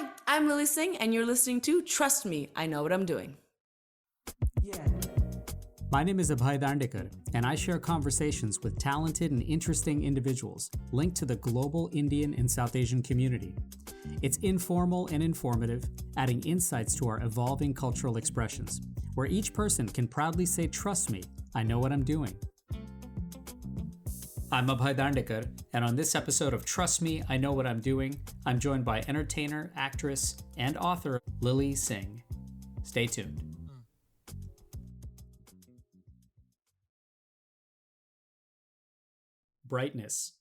Hi, I'm Lilly Singh, and you're listening to Trust Me, I Know What I'm Doing. Yeah. My name is Abhay Dandekar, and I share conversations with talented and interesting individuals linked to the global Indian and South Asian community. It's informal and informative, adding insights to our evolving cultural expressions, where each person can proudly say, "Trust me, I know what I'm doing." I'm Abhay Dandekar, and on this episode of Trust Me, I Know What I'm Doing, I'm joined by entertainer, actress, and author Lilly Singh. Stay tuned. Brightness.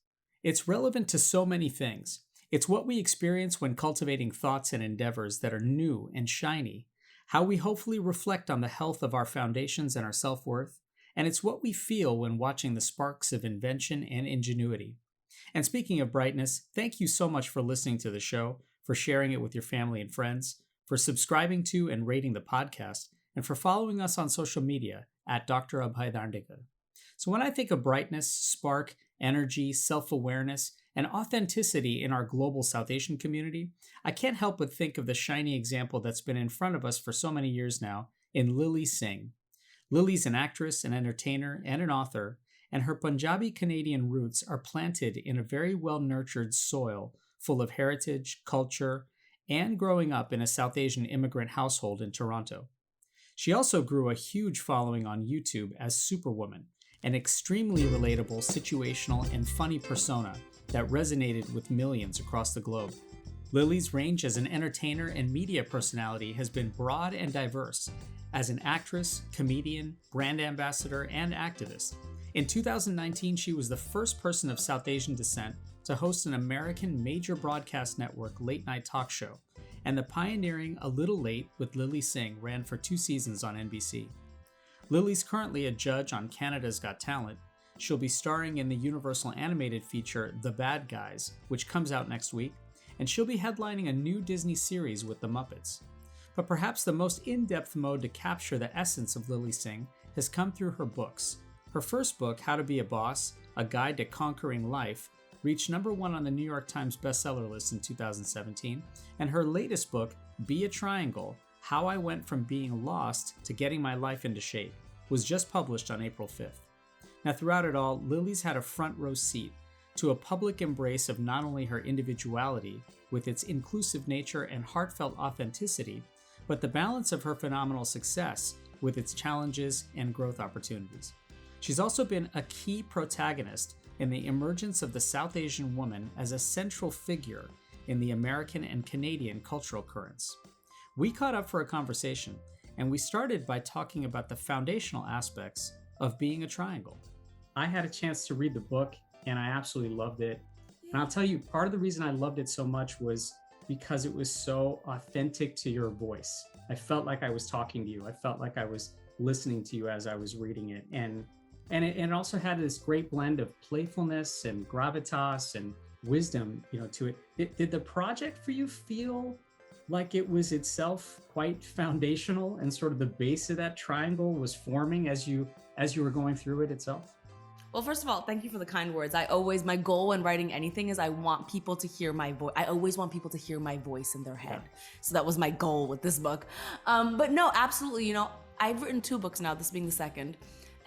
It's relevant to so many things. It's what we experience when cultivating thoughts and endeavors that are new and shiny, how we hopefully reflect on the health of our foundations and our self-worth, and it's what we feel when watching the sparks of invention and ingenuity. And speaking of brightness, thank you so much for listening to the show, for sharing it with your family and friends, for subscribing to and rating the podcast, and for following us on social media at Dr. Abhay Dandekar. So when I think of brightness, spark, energy, self-awareness, and authenticity in our global South Asian community, I can't help but think of the shiny example that's been in front of us for so many years now in Lilly Singh. Lilly's an actress, an entertainer, and an author, and her Punjabi-Canadian roots are planted in a very well-nurtured soil full of heritage, culture, and growing up in a South Asian immigrant household in Toronto. She also grew a huge following on YouTube as Superwoman, an extremely relatable, situational, and funny persona that resonated with millions across the globe. Lilly's range as an entertainer and media personality has been broad and diverse. As an actress, comedian, brand ambassador, and activist, in 2019 she was the first person of South Asian descent to host an American major broadcast network late-night talk show, and the pioneering A Little Late with Lilly Singh ran for 2 seasons on NBC. Lilly's currently a judge on Canada's Got Talent. She'll be starring in the Universal animated feature The Bad Guys, which comes out next week, and she'll be headlining a new Disney series with the Muppets. But perhaps the most in-depth mode to capture the essence of Lilly Singh has come through her books. Her first book, How to Be a Boss, A Guide to Conquering Life, reached #1 on the New York Times bestseller list in 2017, and her latest book, Be a Triangle, How I Went from Being Lost to Getting My Life into Shape, was just published on April 5th. Now throughout it all, Lilly's had a front row seat to a public embrace of not only her individuality, with its inclusive nature and heartfelt authenticity, but the balance of her phenomenal success with its challenges and growth opportunities. She's also been a key protagonist in the emergence of the South Asian woman as a central figure in the American and Canadian cultural currents. We caught up for a conversation, and we started by talking about the foundational aspects of being a triangle. I had a chance to read the book, and I absolutely loved it. And I'll tell you, part of the reason I loved it so much was because it was so authentic to your voice. I felt like I was talking to you. I felt like I was listening to you as I was reading it. And it also had this great blend of playfulness and gravitas and wisdom, to it. Did the project for you feel like it was itself quite foundational and sort of the base of that triangle was forming as you were going through it itself? Well, first of all, thank you for the kind words. My goal when writing anything is I want people to hear my voice. I always want people to hear my voice in their head. Yeah. So that was my goal with this book. But no, absolutely, I've written 2 books now, this being the second.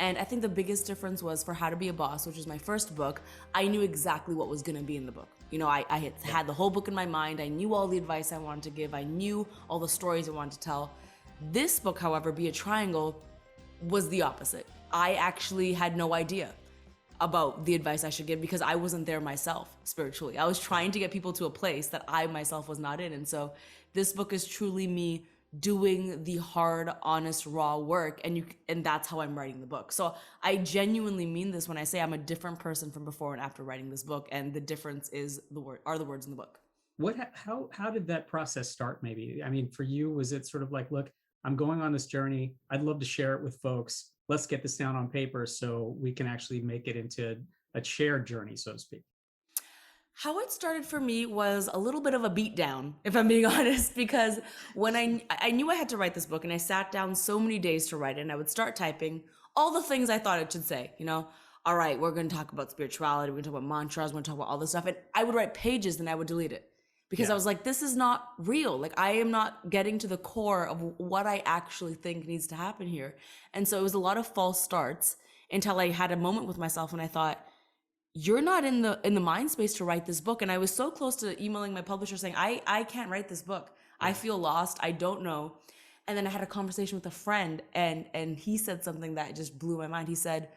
And I think the biggest difference was for How to Be a Boss, which was my first book. I knew exactly what was going to be in the book. I had the whole book in my mind. I knew all the advice I wanted to give. I knew all the stories I wanted to tell. This book, however, Be a Triangle, was the opposite. I actually had no idea about the advice I should give because I wasn't there myself spiritually. I was trying to get people to a place that I myself was not in. And so this book is truly me doing the hard, honest, raw work, and that's how I'm writing the book. So I genuinely mean this when I say I'm a different person from before and after writing this book, and the difference is the words in the book. How did that process start? Maybe, I mean, for you, was it sort of like, look, I'm going on this journey. I'd love to share it with folks. Let's get this down on paper so we can actually make it into a shared journey, so to speak. How it started for me was a little bit of a beatdown, if I'm being honest, because when I knew I had to write this book, and I sat down so many days to write it, and I would start typing all the things I thought it should say, all right, we're going to talk about spirituality, we're going to talk about mantras, we're going to talk about all this stuff, and I would write pages, then I would delete it. because I Yeah. was like, this is not real. Like, I am not getting to the core of what I actually think needs to happen here. And so it was a lot of false starts until I had a moment with myself and I thought, you're not in the mind space to write this book. And I was so close to emailing my publisher saying, I can't write this book. I Yeah. feel lost. I don't know. And then I had a conversation with a friend, and he said something that just blew my mind. He said,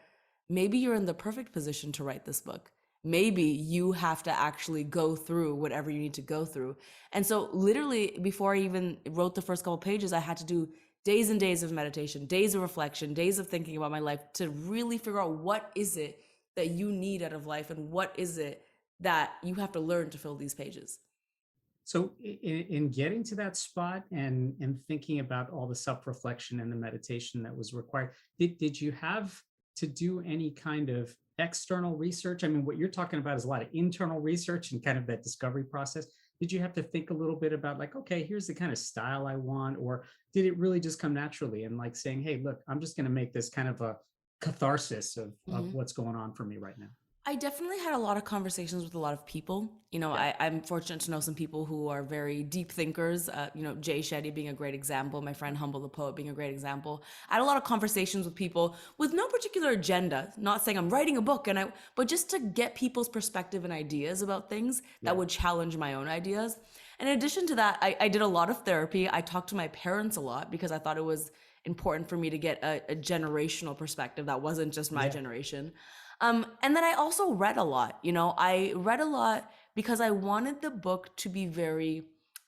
maybe you're in the perfect position to write this book. Maybe you have to actually go through whatever you need to go through. And so literally before I even wrote the first couple pages, I had to do days and days of meditation, days of reflection, days of thinking about my life to really figure out what is it that you need out of life and what is it that you have to learn to fill these pages. So in getting to that spot and thinking about all the self-reflection and the meditation that was required, did you have to do any kind of external research? I mean, what you're talking about is a lot of internal research and kind of that discovery process. Did you have to think a little bit about like, okay, here's the kind of style I want, or did it really just come naturally and like saying, hey, look, I'm just going to make this kind of a catharsis of Mhm. what's going on for me right now? I definitely had a lot of conversations with a lot of people. Yeah. I'm fortunate to know some people who are very deep thinkers. Jay Shetty being a great example, my friend Humble the Poet being a great example. I had a lot of conversations with people with no particular agenda, not saying I'm writing a book, but just to get people's perspective and ideas about things that Yeah. would challenge my own ideas. And in addition to that, I did a lot of therapy. I talked to my parents a lot because I thought it was important for me to get a generational perspective that wasn't just my Yeah. generation. And then I also read a lot. I read a lot because I wanted the book to be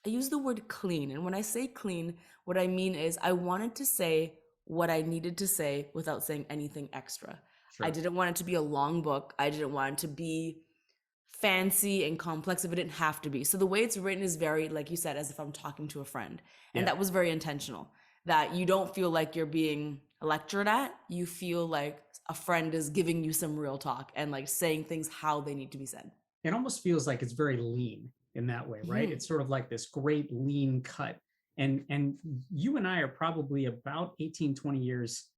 I use the word clean. And when I say clean, what I mean is I wanted to say what I needed to say without saying anything extra. I Sure. didn't want it to be a long book. I didn't want it to be fancy and complex if it didn't have to be. So the way it's written is very, like you said, as if I'm talking to a friend. And Yeah. that was very intentional. That you don't feel like you're being lectured at. You feel like a friend is giving you some real talk and like saying things how they need to be said. It almost feels like it's very lean in that way, right? Mhm. It's sort of like this great lean cut. And you and I are probably about 18, 20 years,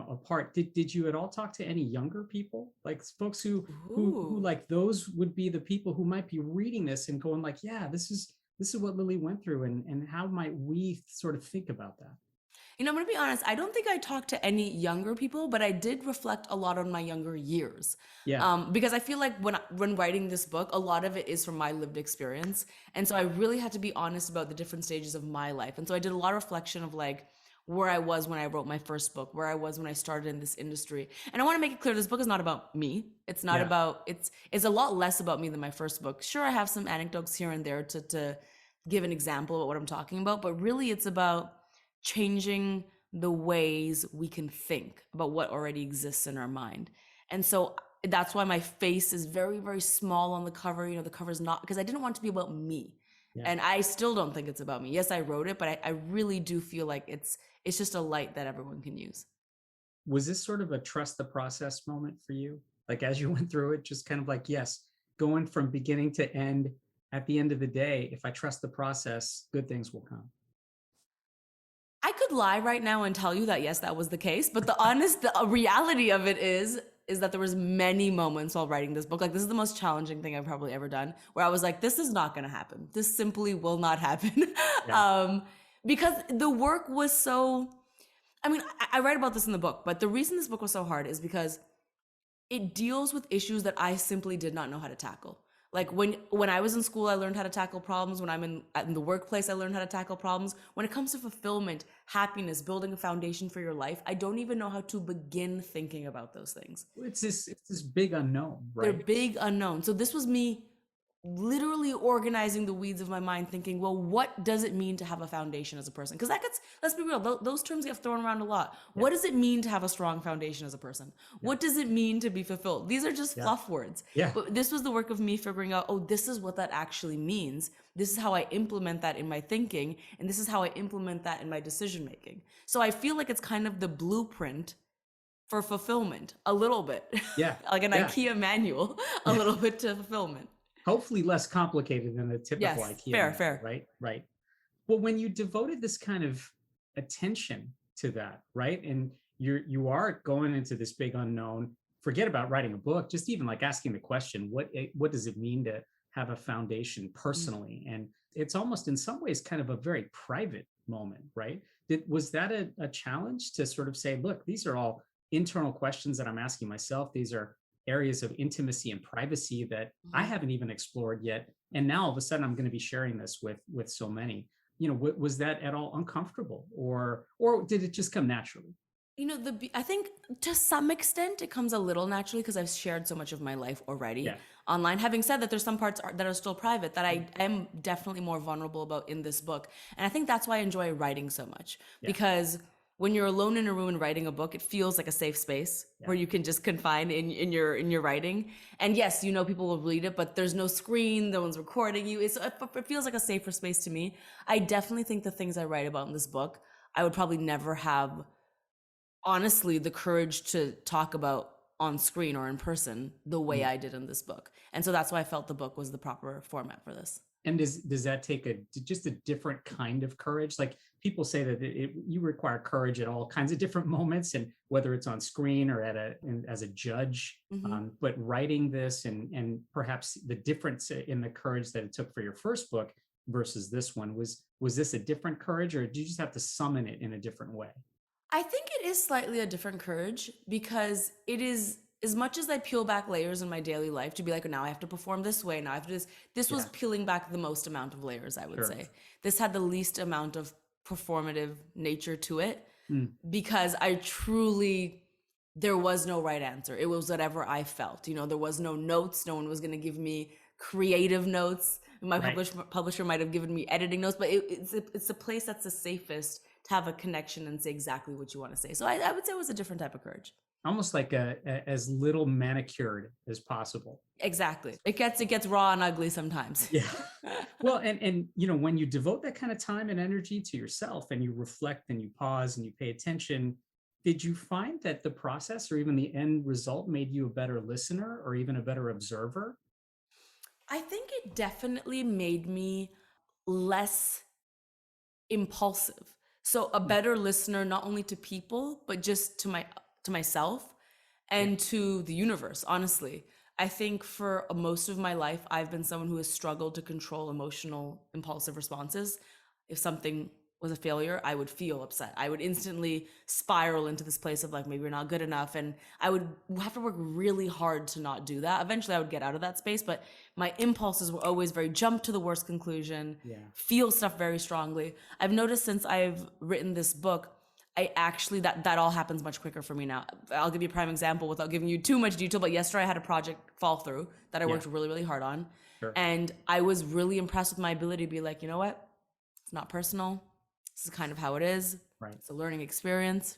apart. Did you at all talk to any younger people? Like folks who Ooh. like those would be the people who might be reading this and going like, yeah, this is what Lily went through, and how might we sort of think about that? I'm gonna be honest, I don't think I talked to any younger people, but I did reflect a lot on my younger years. Yeah. Because I feel like when writing this book, a lot of it is from my lived experience. And so I really had to be honest about the different stages of my life. And so I did a lot of reflection of like where I was when I wrote my first book, where I was when I started in this industry. And I want to make it clear this book is not about me. It's not Yeah. about it's a lot less about me than my first book. Sure, I have some anecdotes here and there to give an example of what I'm talking about, but really it's about changing the ways we can think about what already exists in our mind. And so that's why my face is very, very small on the cover. The cover's not, because I didn't want it to be about me. Yeah. And I still don't think it's about me. Yes, I wrote it, but I really do feel like it's just a light that everyone can use. Was this sort of a trust the process moment for you? Like as you went through it, just kind of like, yes, going from beginning to end, at the end of the day, if I trust the process, good things will come. I could lie right now and tell you that yes, that was the case, but the reality of it is that there was many moments while writing this book. Like this is the most challenging thing I've probably ever done, where I was like, this is not going to happen. This simply will not happen. Yeah. um, because the work was so. I mean, I write about this in the book, but the reason this book was so hard is because it deals with issues that I simply did not know how to tackle. Like when I was in school, I learned how to tackle problems. When I'm in the workplace, I learned how to tackle problems. When it comes to fulfillment, happiness, building a foundation for your life, I don't even know how to begin thinking about those things. It's this big unknown, They're right? big unknowns. So this was me literally organizing the weeds of my mind, thinking, well, what does it mean to have a foundation as a person? Because let's be real, those terms get thrown around a lot. Yeah. What does it mean to have a strong foundation as a person? Yeah. What does it mean to be fulfilled? These are just Yeah. fluff words. Yeah. But this was the work of me figuring out, oh, this is what that actually means. This is how I implement that in my thinking. And this is how I implement that in my decision making. So I feel like it's kind of the blueprint for fulfillment, a little bit. Yeah. Like an Yeah. IKEA manual, a Yeah. little bit to fulfillment. Hopefully less complicated than the typical Yes, IKEA fair, manual, fair. right? Right. Well, when you devoted this kind of attention to that, right? And you are going into this big unknown, forget about writing a book, just even like asking the question, what does it mean to have a foundation personally. And it's almost in some ways kind of a very private moment, right? Was that a challenge to sort of say, look, these are all internal questions that I'm asking myself. These are areas of intimacy and privacy that I haven't even explored yet. And now all of a sudden I'm going to be sharing this with so many. Was that at all uncomfortable, or did it just come naturally? I think to some extent it comes a little naturally because I've shared so much of my life already online. Having said that, there's some parts that are still private that I am definitely more vulnerable about in this book. And I think that's why I enjoy writing so much, because when you're alone in a room and writing a book, it feels like a safe space where you can just confine in your writing. And yes, people will read it, but there's no screen, no one's recording you. It feels like a safer space to me. I definitely think the things I write about in this book, I would probably never have, honestly, the courage to talk about on screen or in person the way I did in this book. And so that's why I felt the book was the proper format for this. And does that take just a different kind of courage? Like people say that you require courage at all kinds of different moments, and whether it's on screen or as a judge. But writing this and perhaps the difference in the courage that it took for your first book versus this one, was this a different courage, or did you just have to summon it in a different way? I think it is slightly a different courage, because it is, as much as I peel back layers in my daily life to be like, now I have to perform this way, now I have to do this. This was peeling back the most amount of layers, I would say. This had the least amount of performative nature to it, because there was no right answer. It was whatever I felt. There was no notes. No one was going to give me creative notes. My publisher might have given me editing notes, but it's a place that's the safest to have a connection and say exactly what you want to say. So I would say it was a different type of courage. Almost like as little manicured as possible. Exactly. It gets raw and ugly sometimes. Yeah. Well, and when you devote that kind of time and energy to yourself, and you reflect and you pause and you pay attention, did you find that the process or even the end result made you a better listener or even a better observer? I think it definitely made me less impulsive. So a better listener, not only to people, but just to myself and to the universe, honestly. I think for most of my life, I've been someone who has struggled to control emotional, impulsive responses. If something was a failure, I would feel upset. I would instantly spiral into this place of like, maybe we're not good enough. And I would have to work really hard to not do that. Eventually I would get out of that space, but my impulses were always very jump to the worst conclusion, feel stuff very strongly. I've noticed since I've written this book, I actually, that all happens much quicker for me now. I'll give you a prime example without giving you too much detail, but yesterday I had a project fall through that I worked really, really hard on. And I was really impressed with my ability to be like, you know what? It's not personal. This is kind of how it is. It's a learning experience.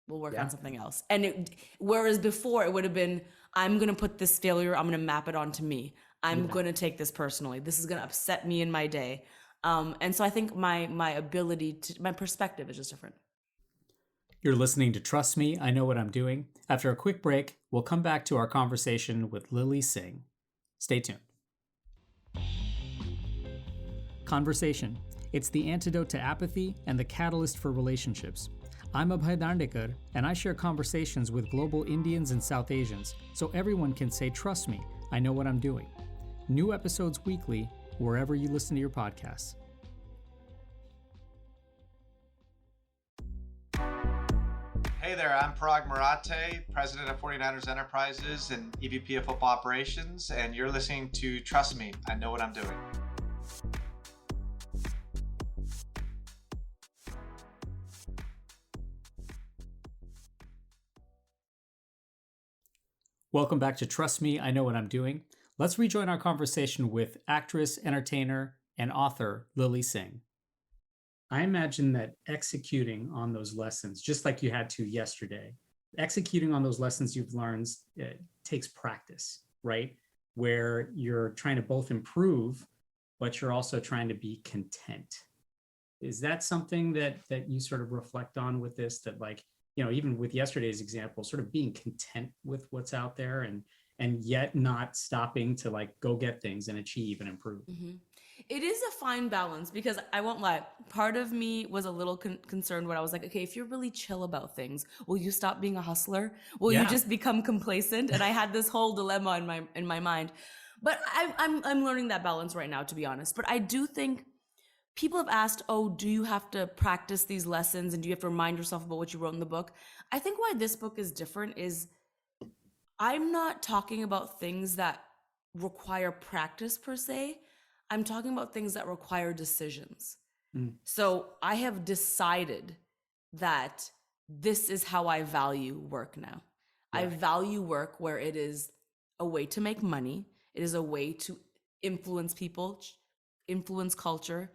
We'll work on something else. And whereas before it would have been, I'm going to put this failure, I'm going to map it onto me. I'm going to take this personally. This is going to upset me in my day. And so I think my ability to, my perspective is just different. You're listening to Trust Me, I Know What I'm Doing. After a quick break, we'll come back to our conversation with Lilly Singh. Stay tuned. Conversation. It's the antidote to apathy and the catalyst for relationships. I'm Abhay Dandekar, and I share conversations with global Indians and South Asians so everyone can say, trust me, I know what I'm doing. New episodes weekly, wherever you listen to your podcasts. Hey there, I'm Parag Marathe, President of 49ers Enterprises and EVP of Football Operations, and you're listening to Trust Me, I Know What I'm Doing. Welcome back to Trust Me, I Know What I'm Doing. Let's rejoin our conversation with actress, entertainer, and author Lilly Singh. I imagine that executing on those lessons, just like you had to yesterday, executing on those lessons you've learned takes practice, right? Where you're trying to both improve, but you're also trying to be content. Is that something that you sort of reflect on with this, that like, even with yesterday's example, sort of being content with what's out there and yet not stopping to like go get things and achieve and improve? Mm-hmm. It is a fine balance, because I won't lie, part of me was a little concerned when I was like, okay, if you're really chill about things, will you stop being a hustler? Will you just become complacent? And I had this whole dilemma in my mind. But I'm learning that balance right now, to be honest. But I do think people have asked, oh, do you have to practice these lessons and do you have to remind yourself about what you wrote in the book? I think why this book is different is I'm not talking about things that require practice per se. I'm talking about things that require decisions. So I have decided that this is how I value work now. I value work where it is a way to make money. It is a way to influence people, influence culture,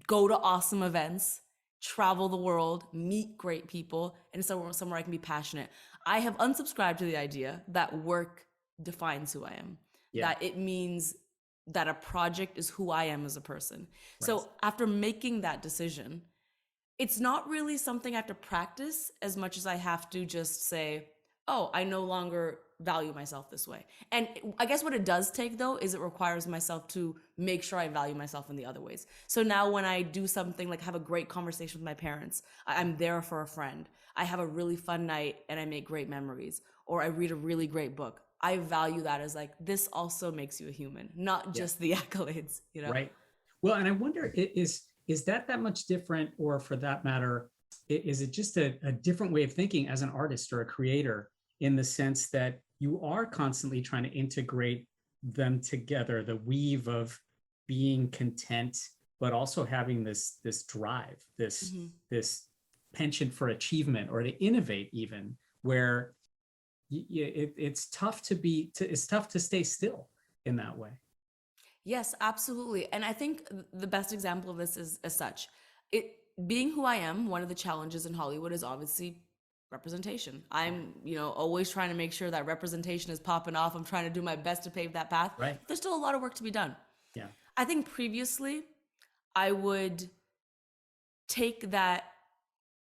go to awesome events, travel the world, meet great people, and somewhere I can be passionate. I have unsubscribed to the idea that work defines who I am, that it means that a project is who I am as a person. So after making that decision, it's not really something I have to practice as much as I have to just say, oh, I no longer value myself this way. And I guess what it does take though is it requires myself to make sure I value myself in the other ways. So now when I do something like have a great conversation with my parents, I'm there for a friend, I have a really fun night and I make great memories, or I read a really great book, I value that as like, this also makes you a human, not just the accolades, you know? Right. Well, and I wonder, is that much different, or for that matter, is it just a different way of thinking as an artist or a creator, in the sense that you are constantly trying to integrate them together, the weave of being content, but also having this drive, this penchant for achievement or to innovate, even where it's tough it's tough to stay still in that way. Yes, absolutely. And I think the best example of this is as such. It being who I am, one of the challenges in Hollywood is obviously representation. I'm, always trying to make sure that representation is popping off. I'm trying to do my best to pave that path. Right. There's still a lot of work to be done. Yeah. I think previously I would take that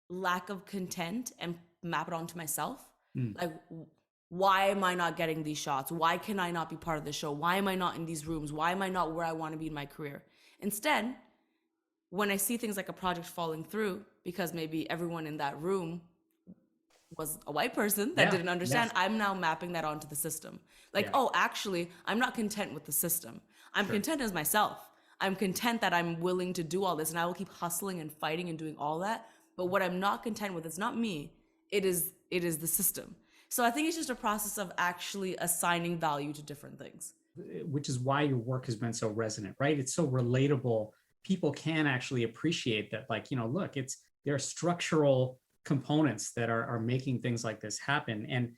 lack of content and map it onto myself. Like, why am I not getting these shots? Why can I not be part of the show? Why am I not in these rooms? Why am I not where I want to be in my career? Instead, when I see things like a project falling through because maybe everyone in that room was a white person that didn't understand, I'm now mapping that onto the system. Like, oh, actually, I'm not content with the system. I'm content as myself. I'm content that I'm willing to do all this, and I will keep hustling and fighting and doing all that. But what I'm not content with, it's not me. It is the system. So I think it's just a process of actually assigning value to different things. Which is why your work has been so resonant, right? It's so relatable. People can actually appreciate that, like, look, there are structural components that are making things like this happen. And,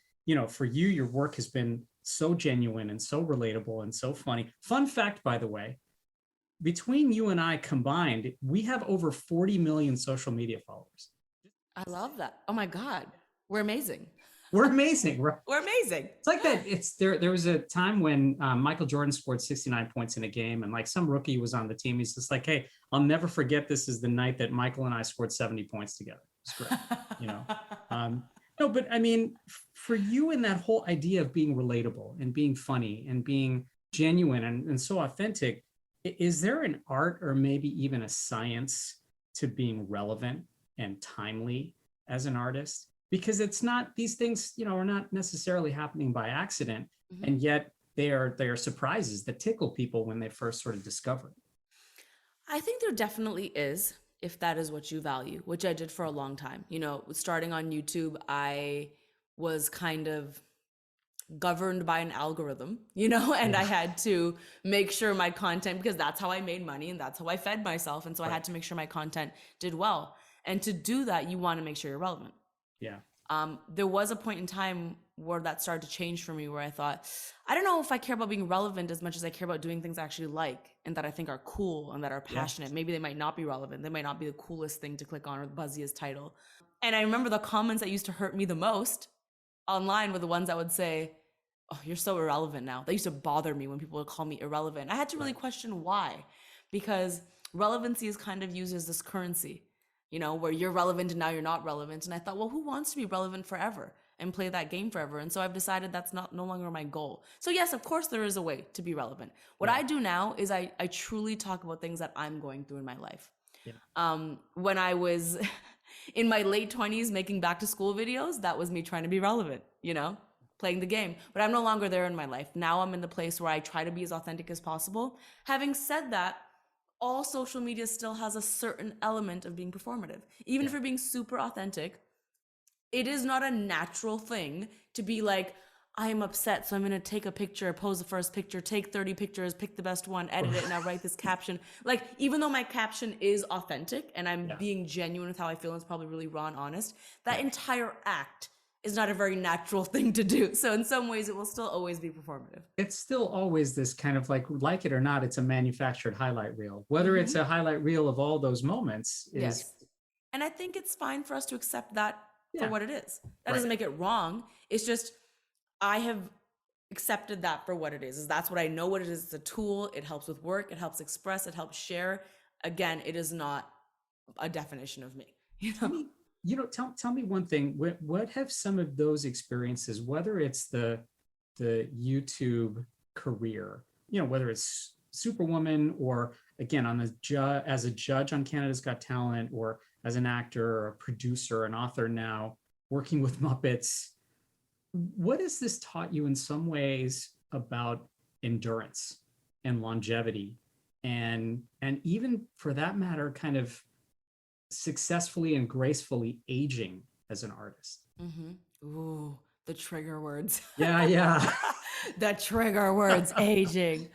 for you, your work has been so genuine and so relatable and so funny. Fun fact, by the way, between you and I combined, we have over 40 million social media followers. I love that. Oh my God. We're amazing. We're amazing. We're amazing. It's like that. There was a time when Michael Jordan scored 69 points in a game, and like some rookie was on the team. He's just like, hey, I'll never forget, this is the night that Michael and I scored 70 points together. It's great. No, but I mean, for you, and that whole idea of being relatable and being funny and being genuine and so authentic, is there an art or maybe even a science to being relevant and timely as an artist? Because it's not, these things, are not necessarily happening by accident. And yet they are surprises that tickle people when they first sort of discover it. I think there definitely is, if that is what you value, which I did for a long time. Starting on YouTube, I was kind of governed by an algorithm, and I had to make sure my content, because that's how I made money and that's how I fed myself. And so I had to make sure my content did well. And to do that, you want to make sure you're relevant. Yeah. There was a point in time where that started to change for me, where I thought, I don't know if I care about being relevant as much as I care about doing things I actually like and that I think are cool and that are passionate. Maybe they might not be relevant. They might not be the coolest thing to click on or the buzziest title. And I remember the comments that used to hurt me the most online were the ones that would say, oh, you're so irrelevant now. That used to bother me when people would call me irrelevant. I had to really question why, because relevancy is kind of used as this currency, where you're relevant and now you're not relevant. And I thought, well, who wants to be relevant forever and play that game forever? And so I've decided that's no longer my goal. So yes, of course there is a way to be relevant. What I do now is I truly talk about things that I'm going through in my life. When I was in my late 20s making back to school videos, that was me trying to be relevant, playing the game. But I'm no longer there in my life. Now I'm in the place where I try to be as authentic as possible. Having said that, all social media still has a certain element of being performative. Even if you're being super authentic, it is not a natural thing to be like, I am upset, so I'm gonna take a picture, pose the first picture, take 30 pictures, pick the best one, edit it, and I write this caption. Like, even though my caption is authentic and I'm being genuine with how I feel, and it's probably really raw and honest, that entire act is not a very natural thing to do. So in some ways, it will still always be performative. It's still always this kind of like it or not, it's a manufactured highlight reel. Whether it's a highlight reel of all those moments is. Yes. And I think it's fine for us to accept that for what it is. That Right. doesn't make it wrong. It's just, I have accepted that for what it is. That's what I know what it is. It's a tool. It helps with work. It helps express. It helps share. Again, it is not a definition of me. Tell me one thing. What have some of those experiences, whether it's the YouTube career, whether it's Superwoman or again as a judge on Canada's Got Talent, or as an actor or a producer, an author now, working with Muppets, what has this taught you in some ways about endurance and longevity and even for that matter, kind of successfully and gracefully aging as an artist? Ooh, the trigger words. Yeah. The trigger words, aging.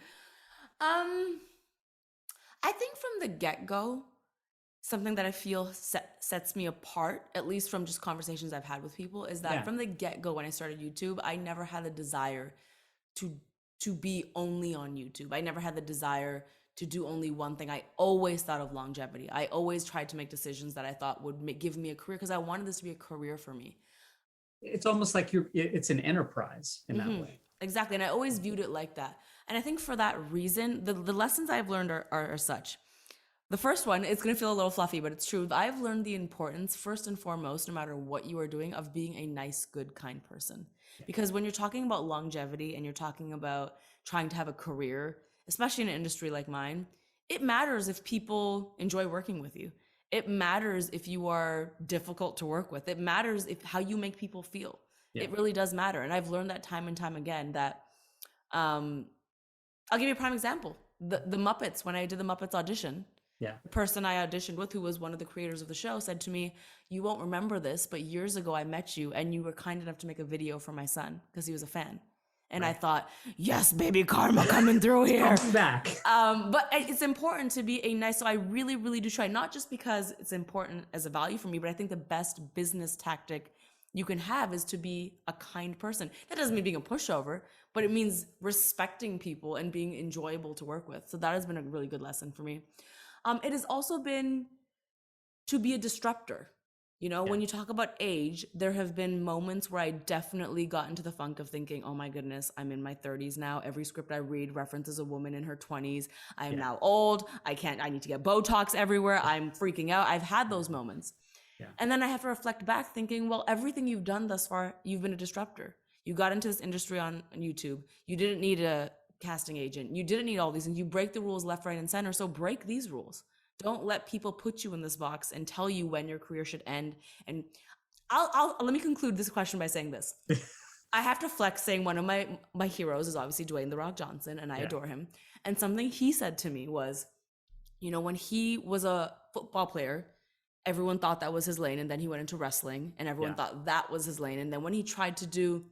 I think from the get-go, something that I feel sets me apart, at least from just conversations I've had with people, is that from the get-go, when I started YouTube, I never had the desire to be only on YouTube. I never had the desire to do only one thing. I always thought of longevity. I always tried to make decisions that I thought would give me a career, because I wanted this to be a career for me. It's almost like it's an enterprise in that way. Exactly. And I always viewed it like that. And I think for that reason, the lessons I've learned are such. The first one, it's going to feel a little fluffy, but it's true. I've learned the importance, first and foremost, no matter what you are doing, of being a nice, good, kind person. Because when you're talking about longevity and you're talking about trying to have a career, especially in an industry like mine, it matters if people enjoy working with you. It matters if you are difficult to work with. It matters how you make people feel. It really does matter. And I've learned that time and time again that, I'll give you a prime example. The Muppets, when I did the Muppets audition, the person I auditioned with, who was one of the creators of the show, said to me, "You won't remember this, but years ago I met you and you were kind enough to make a video for my son," because he was a fan. And I thought, yes, baby, karma coming through here. Come back. But it's important to be a nice, so I really, really do try, not just because it's important as a value for me, but I think the best business tactic you can have is to be a kind person. That doesn't mean being a pushover, but it means respecting people and being enjoyable to work with. So that has been a really good lesson for me. It has also been to be a disruptor. When you talk about age, there have been moments where I definitely got into the funk of thinking, oh my goodness, I'm in my 30s now. Every script I read references a woman in her 20s. I am now old. I need to get Botox everywhere. I'm freaking out. I've had those moments. And then I have to reflect back thinking, well, everything you've done thus far, you've been a disruptor. You got into this industry on YouTube. You didn't need a casting agent. You didn't need all these, and you break the rules left, right, and center. So break these rules. Don't let people put you in this box and tell you when your career should end. And let me conclude this question by saying this. I have to flex, saying one of my heroes is obviously Dwayne "The Rock" Johnson, and I adore him. And something he said to me was, when he was a football player, everyone thought that was his lane, and then he went into wrestling, and everyone thought that was his lane. And then when he tried to do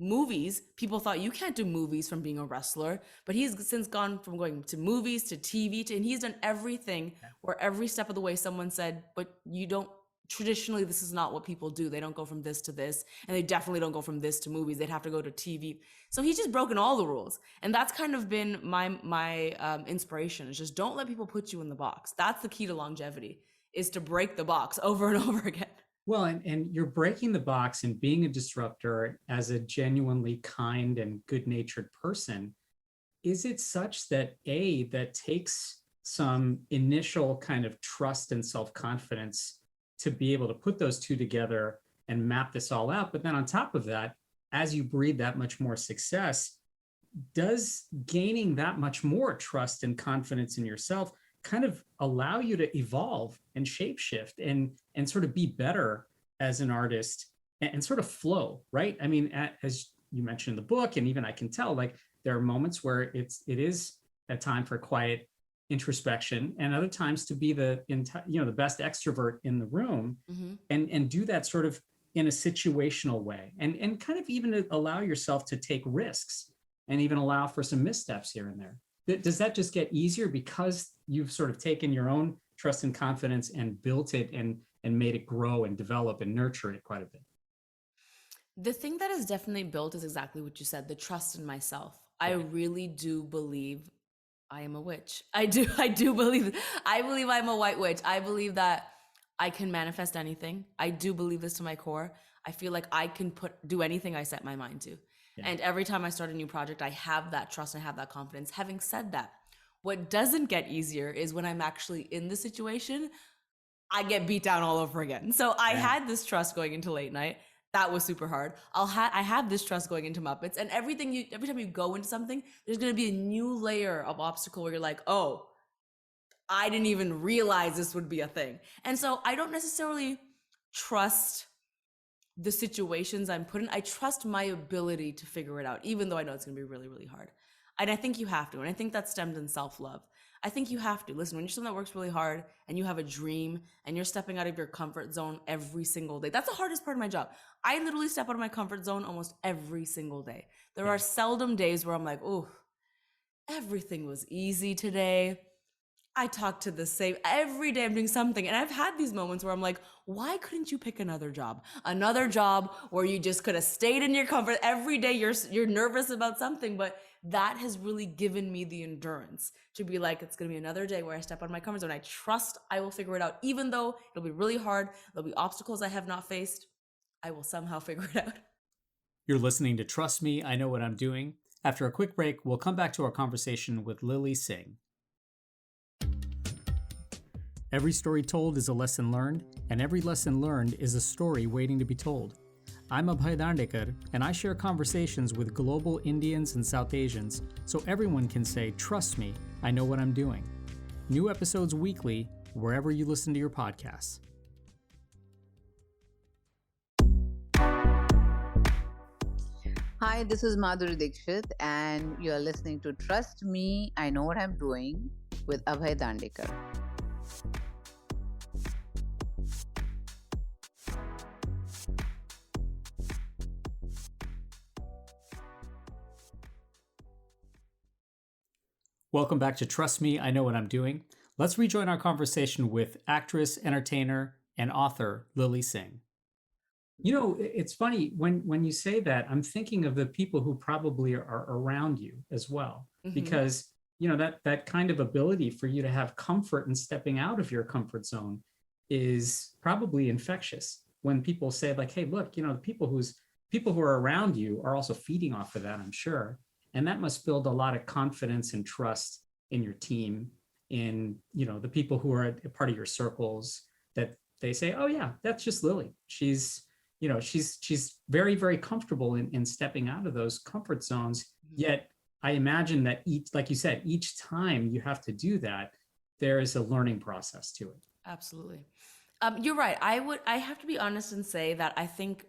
movies, people thought, you can't do movies from being a wrestler. But he's since gone from going to movies to TV and he's done everything where every step of the way someone said, but you don't, traditionally this is not what people do. They don't go from this to this, and they definitely don't go from this to movies. They'd have to go to TV. So he's just broken all the rules. And that's kind of been my inspiration. It's just, don't let people put you in the box. That's the key to longevity, is to break the box over and over again. Well, and you're breaking the box and being a disruptor as a genuinely kind and good-natured person. Is it such that that takes some initial kind of trust and self-confidence to be able to put those two together and map this all out? But then on top of that, as you breed that much more success, does gaining that much more trust and confidence in yourself kind of allow you to evolve and shapeshift and sort of be better as an artist and sort of flow, right? I mean, as you mentioned in the book, and even I can tell, like there are moments where it is a time for quiet introspection, and other times to be the best extrovert in the room, Mm-hmm. and do that sort of in a situational way, and kind of even allow yourself to take risks, and even allow for some missteps here and there. Does that just get easier because you've sort of taken your own trust and confidence and built it and made it grow and develop and nurture it quite a bit? The thing that is definitely built is exactly what you said, the trust in myself. I Yeah. really do believe I am a witch. I do believe, I believe I'm a white witch. I believe that I can manifest anything. I do believe this to my core. I feel like I can do anything I set my mind to. Yeah. And every time I start a new project, I have that trust and I have that confidence. Having said that, what doesn't get easier is when I'm actually in the situation, I get beat down all over again. So I had this trust going into late night. That was super hard. I have this trust going into Muppets, and every time you go into something, there's gonna be a new layer of obstacle where you're like, oh, I didn't even realize this would be a thing. And so I don't necessarily trust the situations I'm put in. I trust my ability to figure it out, even though I know it's gonna be really, really hard. And I think you have to. And I think that stemmed in self-love. I think you have to. Listen, when you're someone that works really hard and you have a dream and you're stepping out of your comfort zone every single day, that's the hardest part of my job. I literally step out of my comfort zone almost every single day. There are seldom days where I'm like, oh, everything was easy today. I talk to the same every day. I'm doing something. And I've had these moments where I'm like, why couldn't you pick another job? Another job where you just could have stayed in your comfort. Every day you're nervous about something, but that has really given me the endurance to be like, it's going to be another day where I step out of my comfort zone. I trust I will figure it out, even though it'll be really hard. There'll be obstacles I have not faced. I will somehow figure it out. You're listening to Trust Me, I Know What I'm Doing. After a quick break, we'll come back to our conversation with Lilly Singh. Every story told is a lesson learned, and every lesson learned is a story waiting to be told. I'm Abhay Dandekar, and I share conversations with global Indians and South Asians so everyone can say, trust me, I know what I'm doing. New episodes weekly, wherever you listen to your podcasts. Hi, this is Madhuri Dixit, and you're listening to Trust Me, I Know What I'm Doing with Abhay Dandekar. Welcome back to Trust Me, I Know What I'm Doing. Let's rejoin our conversation with actress, entertainer, and author Lilly Singh. You know, it's funny when you say that, I'm thinking of the people who probably are around you as well, because you know that kind of ability for you to have comfort in stepping out of your comfort zone is probably infectious. When people say like, "Hey, look, you know, the people who are around you are also feeding off of that," I'm sure, and that must build a lot of confidence and trust in your team, in the people who are a part of your circles, that they say, "Oh yeah, that's just Lilly. She's very, very comfortable in stepping out of those comfort zones." Yet I imagine that like you said, each time you have to do that, there is a learning process to it. Absolutely. You're right. I have to be honest and say that I think,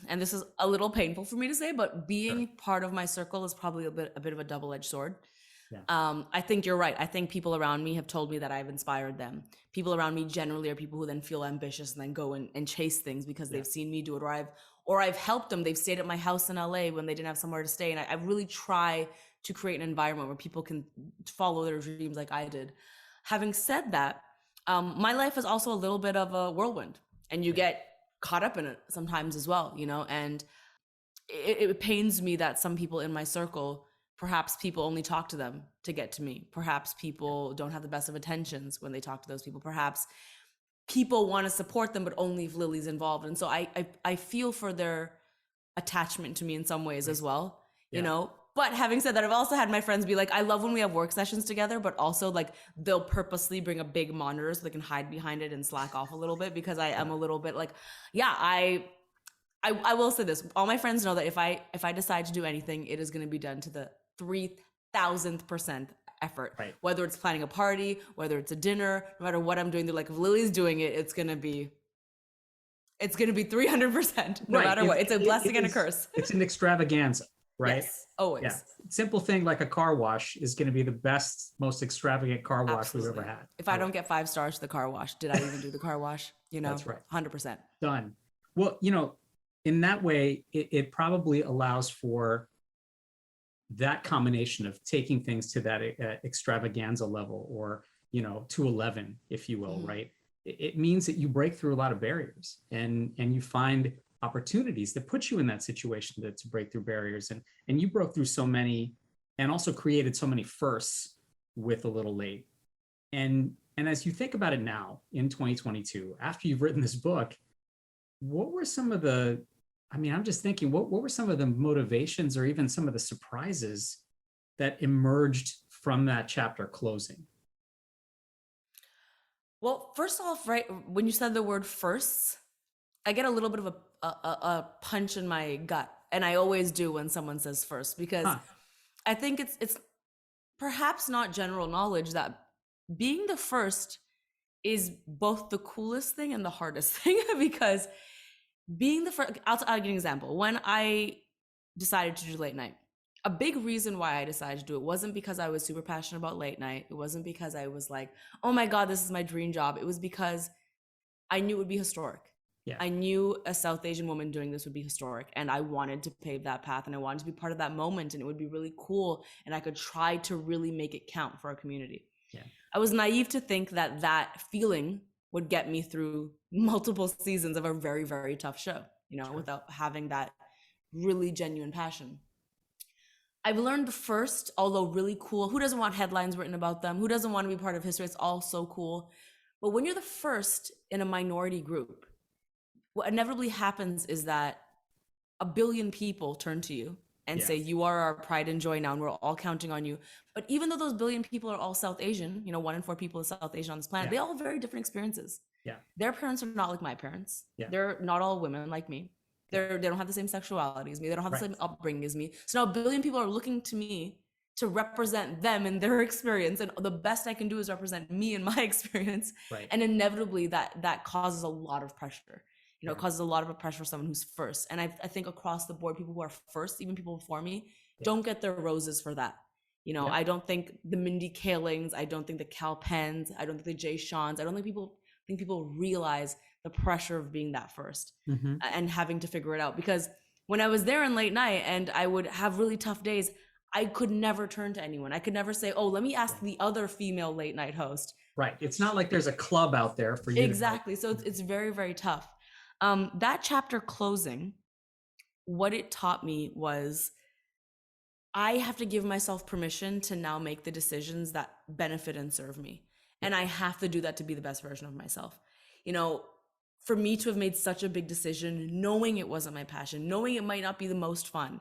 and this is a little painful for me to say, but being part of my circle is probably a bit of a double-edged sword. Yeah. I think you're right. I think people around me have told me that I've inspired them. People around me generally are people who then feel ambitious and then go and chase things because they've seen me do it, or I've helped them. They've stayed at my house in LA when they didn't have somewhere to stay. And I really try to create an environment where people can follow their dreams like I did. Having said that, my life is also a little bit of a whirlwind, and you get caught up in it sometimes as well, and it pains me that some people in my circle, perhaps people only talk to them to get to me. Perhaps people don't have the best of intentions when they talk to those people. Perhaps people want to support them, but only if Lilly's involved. And so I feel for their attachment to me in some ways as well, But having said that, I've also had my friends be like, I love when we have work sessions together, but also like they'll purposely bring a big monitor so they can hide behind it and slack off a little bit, because I am a little bit like, I will say this. All my friends know that if I decide to do anything, it is going to be done to the 3,000% effort. Right. Whether it's planning a party, whether it's a dinner, no matter what I'm doing, they're like, if Lily's doing it, it's going to be It's going to be 300% no Right. matter what. It's a it blessing and a is- curse. It's an extravaganza, right? Yes, always. Yeah. Simple thing like a car wash is going to be the best, most extravagant car wash we've ever had. If I don't get 5 stars to the car wash, did I even do the car wash? You know, That's right. 100%. Done. Well, in that way, it probably allows for that combination of taking things to that extravaganza level, or, to 11, if you will, right? It means that you break through a lot of barriers, and you find opportunities that put you in that situation to break through barriers. And you broke through so many, and also created so many firsts with A Little Late. And as you think about it now in 2022, after you've written this book, what were some of the, I'm just thinking, what were some of the motivations, or even some of the surprises that emerged from that chapter closing? Well, first off, right, when you said the word firsts, I get a little bit of a punch in my gut. And I always do when someone says first, because I think it's perhaps not general knowledge that being the first is both the coolest thing and the hardest thing. Because being the first, I'll give you an example. When I decided to do late night, a big reason why I decided to do it wasn't because I was super passionate about late night. It wasn't because I was like, oh my God, this is my dream job. It was because I knew it would be historic. Yeah. I knew a South Asian woman doing this would be historic, and I wanted to pave that path, and I wanted to be part of that moment, and it would be really cool, and I could try to really make it count for our community. Yeah. I was naive to think that that feeling would get me through multiple seasons of a very, very tough show, Sure. without having that really genuine passion. I've learned first, although really cool, who doesn't want headlines written about them? Who doesn't want to be part of history? It's all so cool. But when you're the first in a minority group, what inevitably happens is that a billion people turn to you and say, you are our pride and joy now, and we're all counting on you. But even though those billion people are all South Asian, 1 in 4 people is South Asian on this planet, they all have very different experiences. Yeah. Their parents are not like my parents. Yeah. They're not all women like me. They don't have the same sexuality as me. They don't have the same upbringing as me. So now a billion people are looking to me to represent them and their experience. And the best I can do is represent me and my experience. Right. And inevitably that causes a lot of pressure. It causes a lot of pressure for someone who's first. And I think across the board, people who are first, even people before me, don't get their roses for that. I don't think the Mindy Kalings, I don't think the Cal Penns, I don't think the Jay Seans, I don't think people realize the pressure of being that first and having to figure it out. Because when I was there in late night and I would have really tough days, I could never turn to anyone. I could never say, oh, let me ask the other female late night host. Right. It's not like there's a club out there for you. Exactly. So it's very, very tough. That chapter closing, what it taught me was I have to give myself permission to now make the decisions that benefit and serve me. And I have to do that to be the best version of myself. For me to have made such a big decision, knowing it wasn't my passion, knowing it might not be the most fun,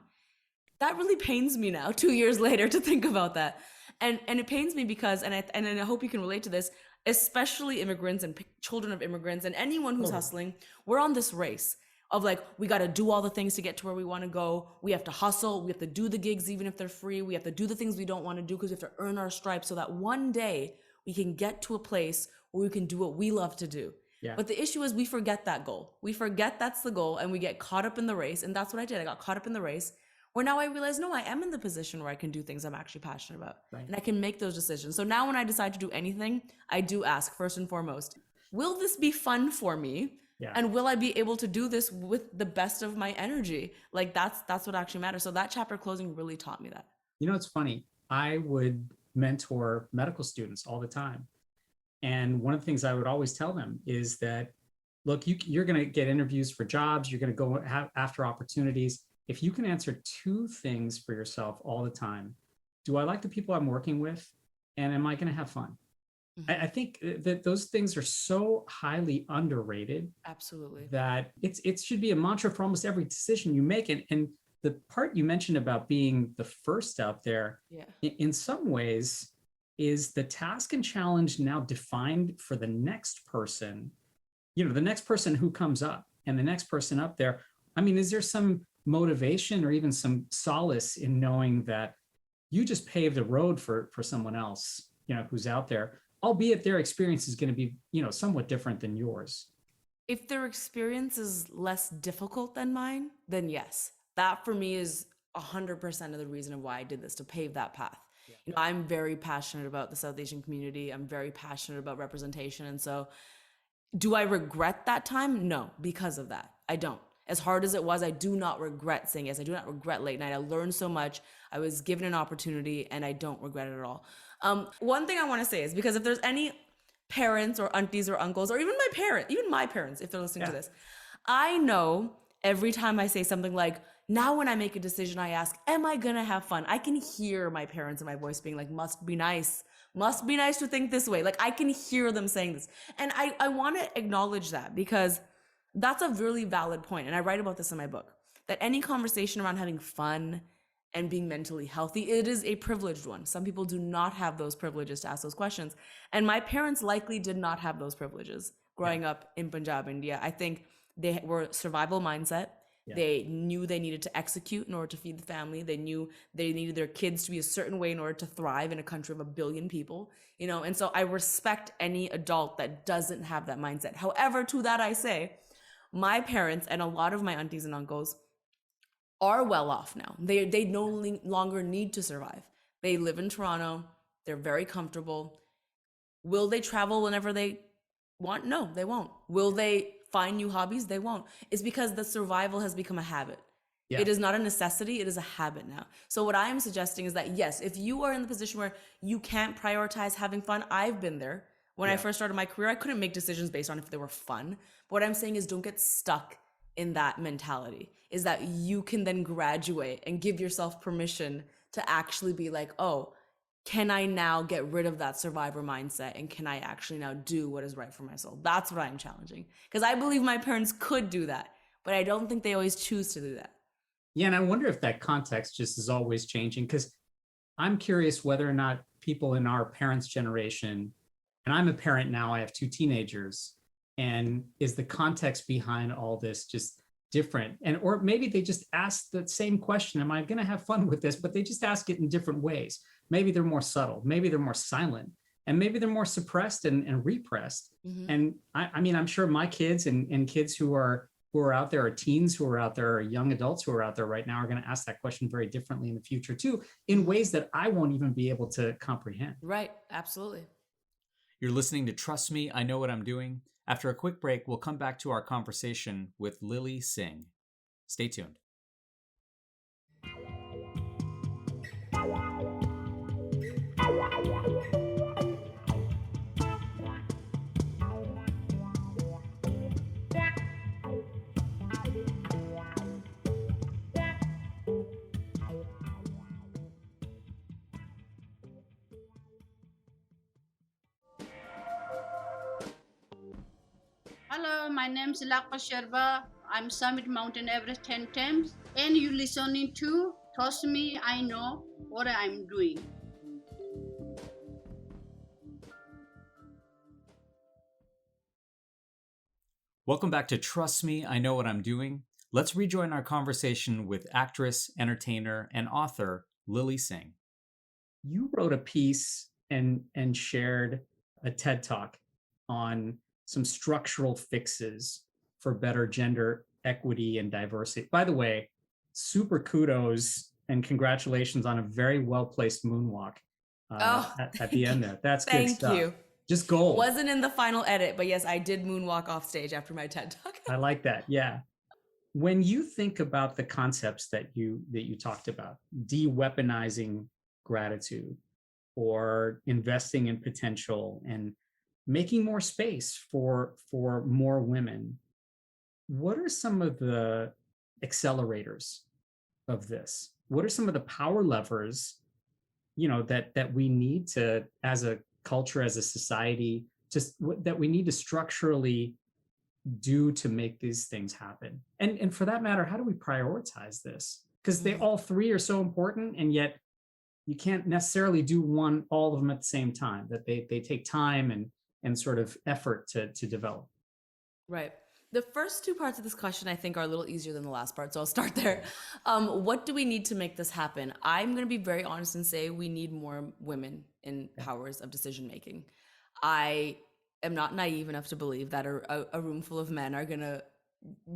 that really pains me now, 2 years later, to think about that. And it pains me because, and I hope you can relate to this, especially immigrants and children of immigrants and anyone who's hustling, we're on this race of like, we got to do all the things to get to where we want to go. We have to hustle. We have to do the gigs, even if they're free. We have to do the things we don't want to do because we have to earn our stripes so that one day we can get to a place where we can do what we love to do. Yeah. But the issue is we forget that goal. We forget that's the goal and we get caught up in the race. And that's what I did. I got caught up in the race where now I realize, no, I am in the position where I can do things I'm actually passionate about. Right. And I can make those decisions. So now when I decide to do anything, I do ask first and foremost, will this be fun for me? Yeah. And will I be able to do this with the best of my energy? Like that's what actually matters. So that chapter closing really taught me that. It's funny. I would mentor medical students all the time. And one of the things I would always tell them is that, look, you're going to get interviews for jobs. You're going to go after opportunities. If you can answer 2 things for yourself all the time, do I like the people I'm working with? And am I going to have fun? Mm-hmm. I think that those things are so highly underrated. Absolutely. That it should be a mantra for almost every decision you make. And the part you mentioned about being the first out there, in some ways, is the task and challenge now defined for the next person, the next person who comes up and the next person up there. Is there some motivation or even some solace in knowing that you just paved a road for someone else, who's out there, albeit their experience is going to be, somewhat different than yours? If their experience is less difficult than mine, then yes. That for me is 100% of the reason of why I did this, to pave that path. Yeah. You know, I'm very passionate about the South Asian community. I'm very passionate about representation. And so, do I regret that time? No, because of that. I don't. As hard as it was, I do not regret saying yes. I do not regret late night. I learned so much. I was given an opportunity and I don't regret it at all. One thing I want to say is, because if there's any parents or aunties or uncles, or even my parents, if they're listening to this, I know every time I say something like, now when I make a decision, I ask, am I gonna have fun? I can hear my parents in my voice being like, must be nice to think this way. Like, I can hear them saying this. And I want to acknowledge that, because that's a really valid point. And I write about this in my book, that any conversation around having fun and being mentally healthy, it is a privileged one. Some people do not have those privileges to ask those questions. And my parents likely did not have those privileges growing up in Punjab, India. I think they were survival mindset. Yeah. They knew they needed to execute in order to feed the family. They knew they needed their kids to be a certain way in order to thrive in a country of 1 billion people, you know? And so I respect any adult that doesn't have that mindset. However, to that I say, my parents and a lot of my aunties and uncles are well off now. They no longer need to survive. They live in Toronto. They're very comfortable. Will they travel whenever they want? No, they won't. Will they find new hobbies? They won't. It's because the survival has become a habit. Yeah. It is not a necessity. It is a habit now. So what I am suggesting is that, yes, if you are in the position where you can't prioritize having fun, I've been there. When I first started my career, I couldn't make decisions based on if they were fun. What I'm saying is, don't get stuck in that mentality, is that you can then graduate and give yourself permission to actually be like, oh, can I now get rid of that survivor mindset, and can I actually now do what is right for my soul? That's what I'm challenging, because I believe my parents could do that, but I don't think they always choose to do that. Yeah, and I wonder if that context just is always changing, because I'm curious whether or not people in our parents' generation, and I'm a parent now, I have 2 teenagers, and is the context behind all this just different? And or maybe they just ask the same question, am I going to have fun with this? But they just ask it in different ways. Maybe they're more subtle, maybe they're more silent, and maybe they're more suppressed and repressed. Mm-hmm. And I mean, I'm sure my kids and kids who are out there, or teens who are out there, or young adults who are out there right now, are going to ask that question very differently in the future too, in ways that I won't even be able to comprehend. Right, absolutely. You're listening to Trust Me, I Know What I'm Doing. After a quick break, we'll come back to our conversation with Lilly Singh. Stay tuned. Hello, my name is Lakpa Sherba. I'm Summit Mountain Everest 10 times, and you listening to Trust Me, I Know What I'm Doing. Welcome back to Trust Me, I Know What I'm Doing. Let's rejoin our conversation with actress, entertainer, and author Lilly Singh. You wrote a piece and shared a TED Talk on some structural fixes for better gender equity and diversity. By the way, super kudos and congratulations on a very well-placed moonwalk at the end there. That's good stuff. Thank you. Just gold. Wasn't in the final edit, but yes, I did moonwalk off stage after my TED Talk. I like that. Yeah. When you think about the concepts that you talked about, de-weaponizing gratitude, or investing in potential, and making more space for more women, what are some of the accelerators of this? What are some of the power levers, that we need to, as a culture, as a society, that we need to structurally do to make these things happen? And for that matter, how do we prioritize this? Because they all 3 are so important, and yet you can't necessarily do all of them at the same time. That they take time and sort of effort to develop. Right. The first 2 parts of this question, I think, are a little easier than the last part, so I'll start there. What do we need to make this happen? I'm going to be very honest and say we need more women in powers of decision making. I am not naive enough to believe that a room full of men are gonna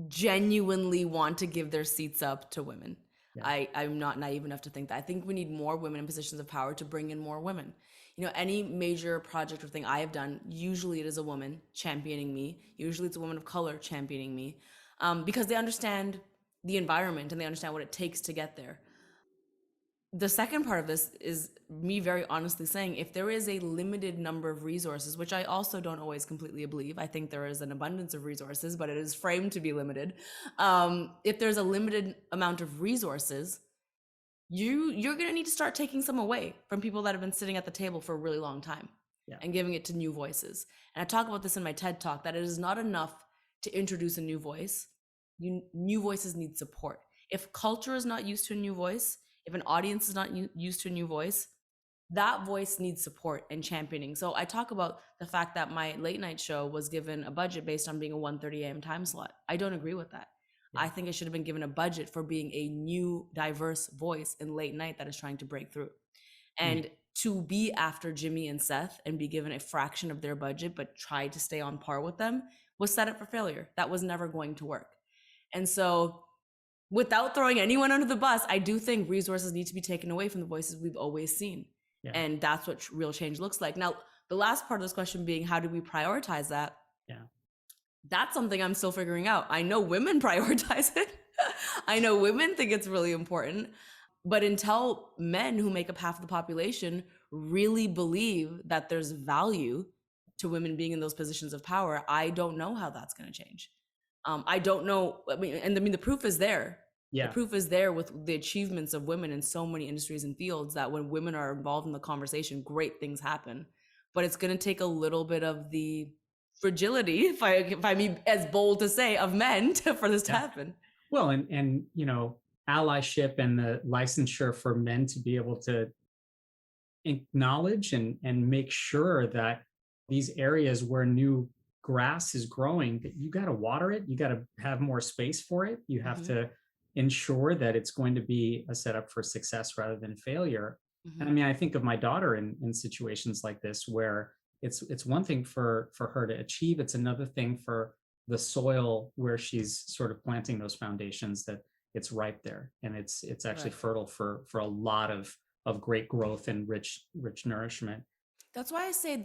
genuinely want to give their seats up to women. Yeah. I'm not naive enough to think that. I think we need more women in positions of power to bring in more women. You know, any major project or thing I have done, usually it is a woman championing me. Usually it's a woman of color championing me, because they understand the environment and they understand what it takes to get there. The second part of this is me very honestly saying, if there is a limited number of resources, which I also don't always completely believe, I think there is an abundance of resources, but it is framed to be limited. If there's a limited amount of resources, you're going to need to start taking some away from people that have been sitting at the table for a really long time. Yeah. And giving it to new voices. And I talk about this in my TED talk, that it is not enough to introduce a new voice. New voices need support. If culture is not used to a new voice, if an audience is not used to a new voice, that voice needs support and championing. So I talk about the fact that my late night show was given a budget based on being a 1:30 a.m. time slot. I don't agree with that. Yeah. I think it should have been given a budget for being a new, diverse voice in late night that is trying to break through. And to be after Jimmy and Seth and be given a fraction of their budget, but try to stay on par with them, was set up for failure. That was never going to work. And so without throwing anyone under the bus, I do think resources need to be taken away from the voices we've always seen. Yeah. And that's what real change looks like. Now, the last part of this question being, how do we prioritize that? Yeah. That's something I'm still figuring out. I know women prioritize it. I know women think it's really important. But until men who make up half of the population really believe that there's value to women being in those positions of power, I don't know how that's going to change. I don't know. I mean, the proof is there. Yeah. The proof is there with the achievements of women in so many industries and fields that when women are involved in the conversation, great things happen. But it's going to take a little bit of the fragility, if I be as bold to say, of men for this to happen. Well, and you know, allyship and the licensure for men to be able to acknowledge and make sure that these areas where new grass is growing, that you got to water it, you got to have more space for it, you have to ensure that it's going to be a setup for success rather than failure. And I mean, I think of my daughter in situations like this where it's one thing for her to achieve, it's another thing for the soil where she's sort of planting those foundations, that it's ripe there and it's actually fertile for a lot of great growth and rich nourishment. That's why I say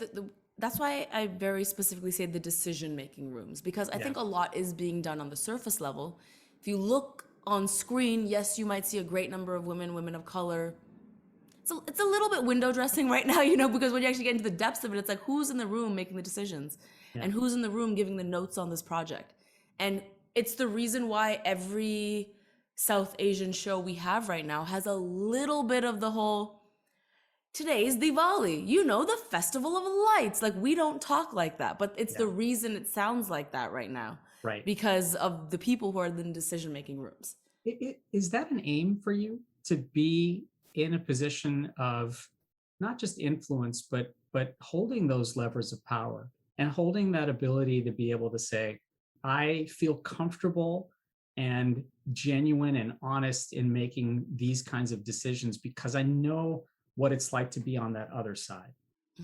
that's why I very specifically say the decision-making rooms, because I think a lot is being done on the surface level. If you look on screen, yes, you might see a great number of women of color. It's a little bit window dressing right now, you know, because when you actually get into the depths of it, it's like, who's in the room making the decisions and who's in the room giving the notes on this project? And it's the reason why every South Asian show we have right now has a little bit of the whole, today's Diwali, you know, the festival of lights. Like, we don't talk like that, but it's the reason it sounds like that right now. Right. Because of the people who are in decision-making rooms. Is that an aim for you, to be in a position of not just influence, but holding those levers of power and holding that ability to be able to say, I feel comfortable and genuine and honest in making these kinds of decisions because I know what it's like to be on that other side.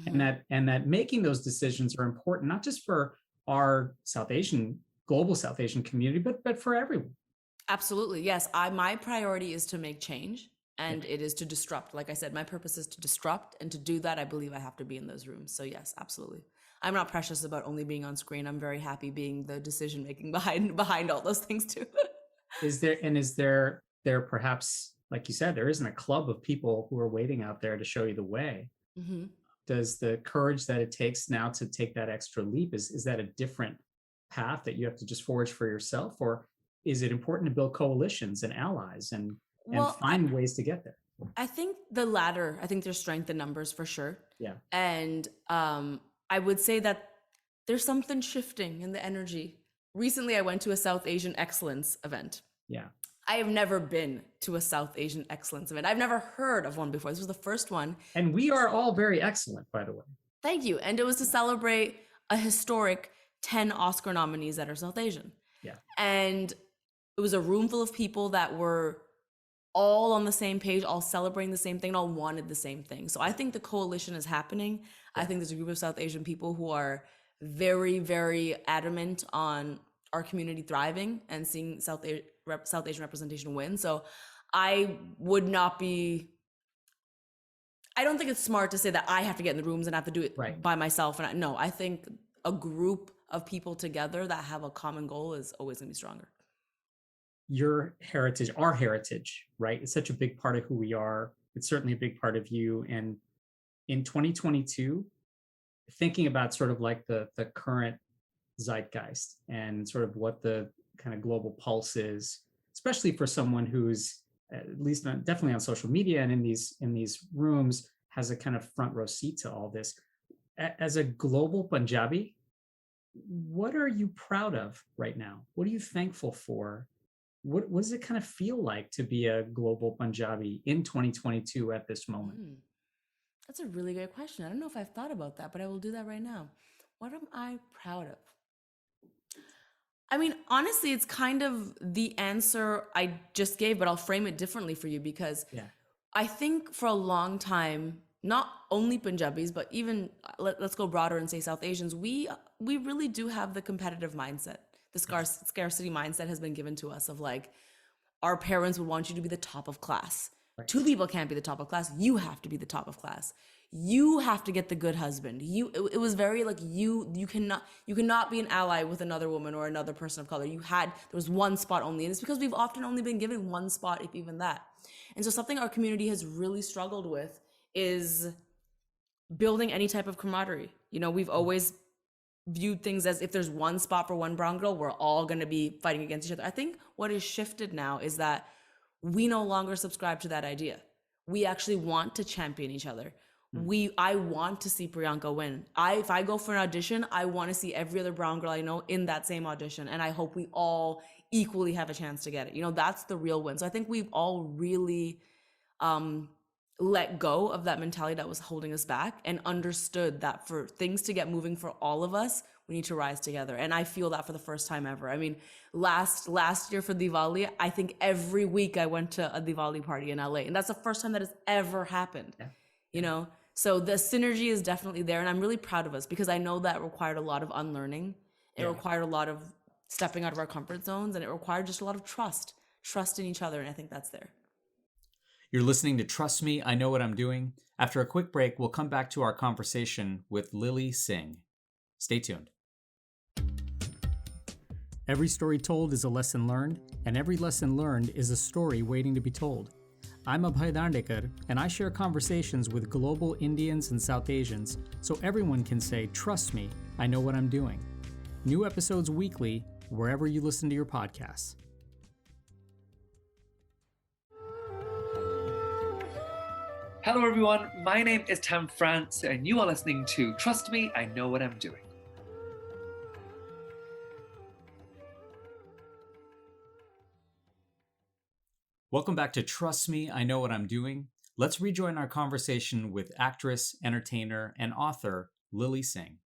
And that making those decisions are important, not just for our global South Asian community, but for everyone. Absolutely. Yes. My priority is to make change, and it is to disrupt. Like I said, my purpose is to disrupt, and to do that, I believe I have to be in those rooms. So yes, absolutely. I'm not precious about only being on screen. I'm very happy being the decision making behind all those things too. Is there perhaps, like you said, there isn't a club of people who are waiting out there to show you the way? Does the courage that it takes now to take that extra leap, is that a different path that you have to just forge for yourself, or is it important to build coalitions and allies and find ways to get there? I think the latter. I think there's strength in numbers for sure. Yeah. And I would say that there's something shifting in the energy. Recently, I went to a South Asian excellence event. Yeah. I have never been to a South Asian excellence event. I've never heard of one before. This was the first one. And we are all very excellent, by the way. Thank you. And it was to celebrate a historic 10 Oscar nominees that are South Asian. Yeah. And it was a room full of people that were all on the same page, all celebrating the same thing, and all wanted the same thing. So I think the coalition is happening. I think there's a group of South Asian people who are very, very adamant on our community thriving and seeing South Asian representation win. So I would not be, I don't think it's smart to say that I have to get in the rooms and have to do it Right. by myself. And no, I think a group of people together that have a common goal is always gonna be stronger. Your heritage, our heritage, right? It's such a big part of who we are. It's certainly a big part of you. And in 2022, thinking about sort of like the current zeitgeist and sort of what the kind of global pulse is, especially for someone who's at least definitely on social media and in these rooms has a kind of front row seat to all this. As a global Punjabi, what are you proud of right now? What are you thankful for? What does it kind of feel like to be a global Punjabi in 2022 at this moment? That's a really good question. I don't know if I've thought about that, but I will do that right now. What am I proud of? I mean, honestly, it's kind of the answer I just gave, but I'll frame it differently for you because Yeah. I think for a long time, not only Punjabis, but even let's go broader and say South Asians, we really do have the competitive mindset. The scarcity mindset has been given to us of like, our parents would want you to be the top of class. Right. Two people can't be the top of class. You have to be the top of class. You have to get the good husband. It was very like you cannot be an ally with another woman or another person of color. There was one spot only. And it's because we've often only been given one spot, if even that. And so something our community has really struggled with is building any type of camaraderie. You know, we've always viewed things as if there's one spot for one brown girl, we're all going to be fighting against each other. I think what has shifted now is that we no longer subscribe to that idea. We actually want to champion each other. I want to see Priyanka win. If I go for an audition, I want to see every other brown girl I know in that same audition. And I hope we all equally have a chance to get it. You know, that's the real win. So I think we've all really let go of that mentality that was holding us back and understood that for things to get moving for all of us, we need to rise together. And I feel that for the first time ever. I mean, last year for Diwali, I think every week I went to a Diwali party in LA. And that's the first time that has ever happened, you know? So the synergy is definitely there. And I'm really proud of us because I know that required a lot of unlearning. It required a lot of stepping out of our comfort zones, and it required just a lot of trust in each other. And I think that's there. You're listening to Trust Me, I Know What I'm Doing. After a quick break, we'll come back to our conversation with Lilly Singh. Stay tuned. Every story told is a lesson learned, and every lesson learned is a story waiting to be told. I'm Abhay Dandekar, and I share conversations with global Indians and South Asians so everyone can say, trust me, I know what I'm doing. New episodes weekly, wherever you listen to your podcasts. Hello everyone, my name is Tam France and you are listening to Trust Me, I Know What I'm Doing. Welcome back to Trust Me, I Know What I'm Doing. Let's rejoin our conversation with actress, entertainer, and author Lilly Singh.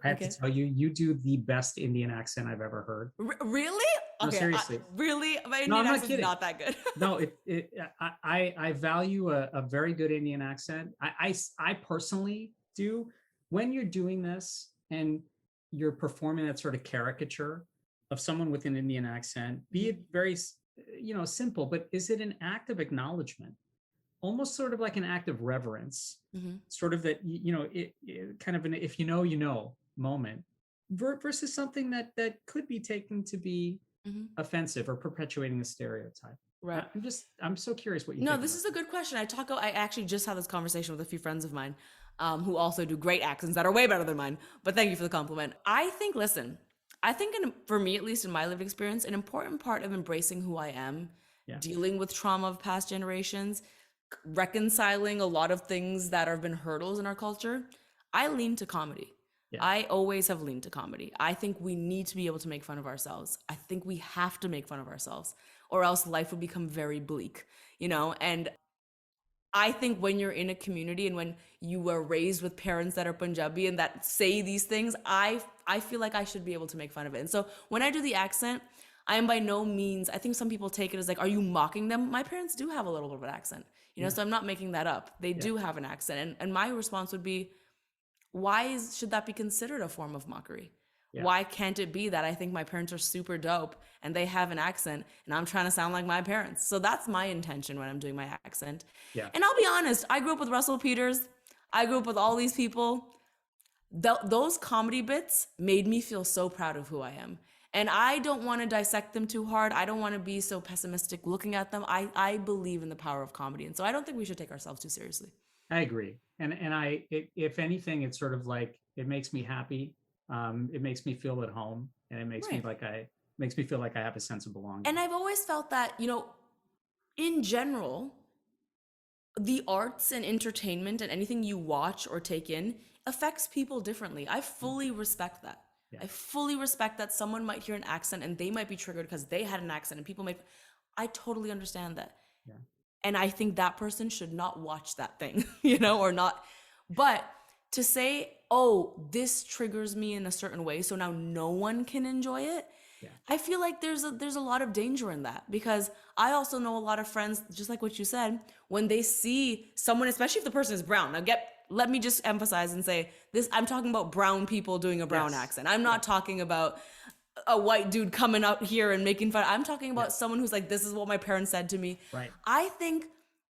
I have to tell you, you do the best Indian accent I've ever heard. Really? No, seriously. Really? My Indian I'm not accent's kidding. not that good. No, I value a very good Indian accent. I personally do. When you're doing this and you're performing that sort of caricature of someone with an Indian accent, be it very, simple, but is it an act of acknowledgement? Almost sort of like an act of reverence, sort of that, it kind of an if you know moment versus something that could be taken to be offensive or perpetuating a stereotype. Right. I'm so curious what you No, think this is a good question. I actually just had this conversation with a few friends of mine who also do great accents that are way better than mine. But thank you for the compliment. I think for me, at least in my lived experience, an important part of embracing who I am, dealing with trauma of past generations, reconciling a lot of things that have been hurdles in our culture, I lean to comedy. Yeah. I always have leaned to comedy. I think we need to be able to make fun of ourselves. I think we have to make fun of ourselves or else life would become very bleak, and I think when you're in a community and when you were raised with parents that are Punjabi and that say these things, I feel like I should be able to make fun of it. And so when I do the accent, I am by no means, I think some people take it as like, are you mocking them? My parents do have a little bit of an accent, so I'm not making that up. They do have an accent. And my response would be, should that be considered a form of mockery? Yeah. Why can't it be that I think my parents are super dope and they have an accent and I'm trying to sound like my parents? So that's my intention when I'm doing my accent. Yeah. And I'll be honest, I grew up with Russell Peters. I grew up with all these people. Those comedy bits made me feel so proud of who I am. And I don't want to dissect them too hard. I don't want to be so pessimistic looking at them. I believe in the power of comedy. And so I don't think we should take ourselves too seriously. I agree. And if anything, it's sort of like, it makes me happy. It makes me feel at home, and it makes me feel like I have a sense of belonging. And I've always felt that, in general, the arts and entertainment and anything you watch or take in affects people differently. I fully respect that. Yeah. I fully respect that someone might hear an accent and they might be triggered because they had an accent, and people might. I totally understand that. Yeah. And I think that person should not watch that thing, or not. But to say, oh, this triggers me in a certain way, so now no one can enjoy it. Yeah. I feel like there's a lot of danger in that, because I also know a lot of friends, just like what you said, when they see someone, especially if the person is brown. Now let me just emphasize and say this, I'm talking about brown people doing a brown accent. I'm not talking about a white dude coming up here and making fun. I'm talking about someone who's like, this is what my parents said to me. Right. I think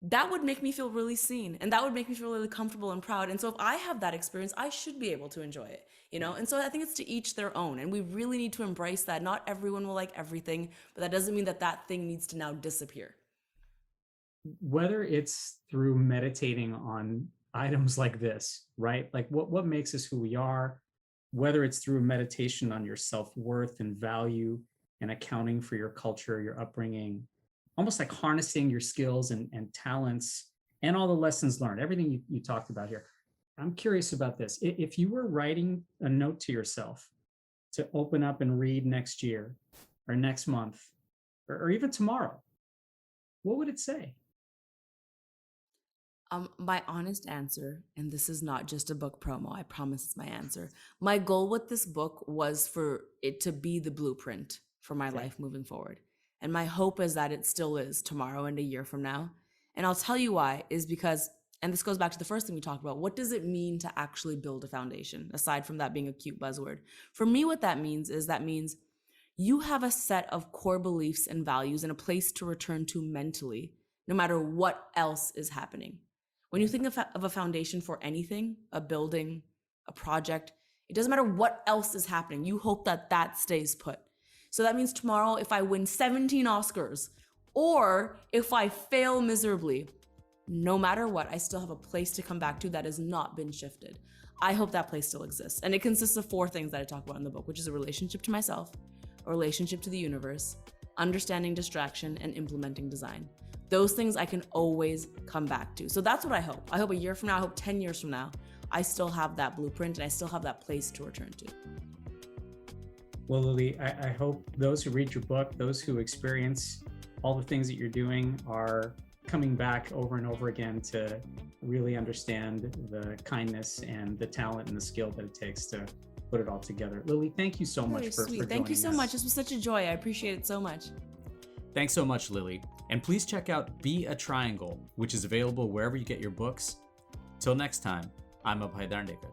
that would make me feel really seen, and that would make me feel really comfortable and proud. And so if I have that experience, I should be able to enjoy it, And so I think it's to each their own, and we really need to embrace that. Not everyone will like everything, but that doesn't mean that thing needs to now disappear. Whether it's through meditating on items like this, right? Like what makes us who we are, whether it's through meditation on your self-worth and value and accounting for your culture, your upbringing, almost like harnessing your skills and talents and all the lessons learned, everything you talked about here. I'm curious about this. If you were writing a note to yourself to open up and read next year or next month or even tomorrow, what would it say? My honest answer, and this is not just a book promo, I promise it's my answer. My goal with this book was for it to be the blueprint for my life moving forward. And my hope is that it still is tomorrow and a year from now. And I'll tell you why, is because, and this goes back to the first thing we talked about, what does it mean to actually build a foundation, aside from that being a cute buzzword? For me, what that means you have a set of core beliefs and values and a place to return to mentally, no matter what else is happening. When you think of a foundation for anything, a building, a project, it doesn't matter what else is happening. You hope that stays put. So that means tomorrow, if I win 17 Oscars, or if I fail miserably, no matter what, I still have a place to come back to that has not been shifted. I hope that place still exists. And it consists of 4 things that I talk about in the book, which is a relationship to myself, a relationship to the universe, understanding distraction, and implementing design. Those things I can always come back to. So that's what I hope. I hope a year from now, I hope 10 years from now, I still have that blueprint and I still have that place to return to. Well, Lilly, I hope those who read your book, those who experience all the things that you're doing, are coming back over and over again to really understand the kindness and the talent and the skill that it takes to put it all together. Lilly, thank you so much for joining us. Thank you so much. This was such a joy. I appreciate it so much. Thanks so much, Lilly. And please check out Be a Triangle, which is available wherever you get your books. Till next time, I'm Abhay Darndekar.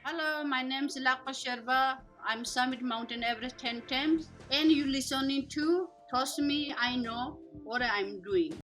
Hello, my name is Lakpa Sherba. I'm Summit Mountain Everest 10 times, and you listening to Trust Me, I Know What I'm Doing.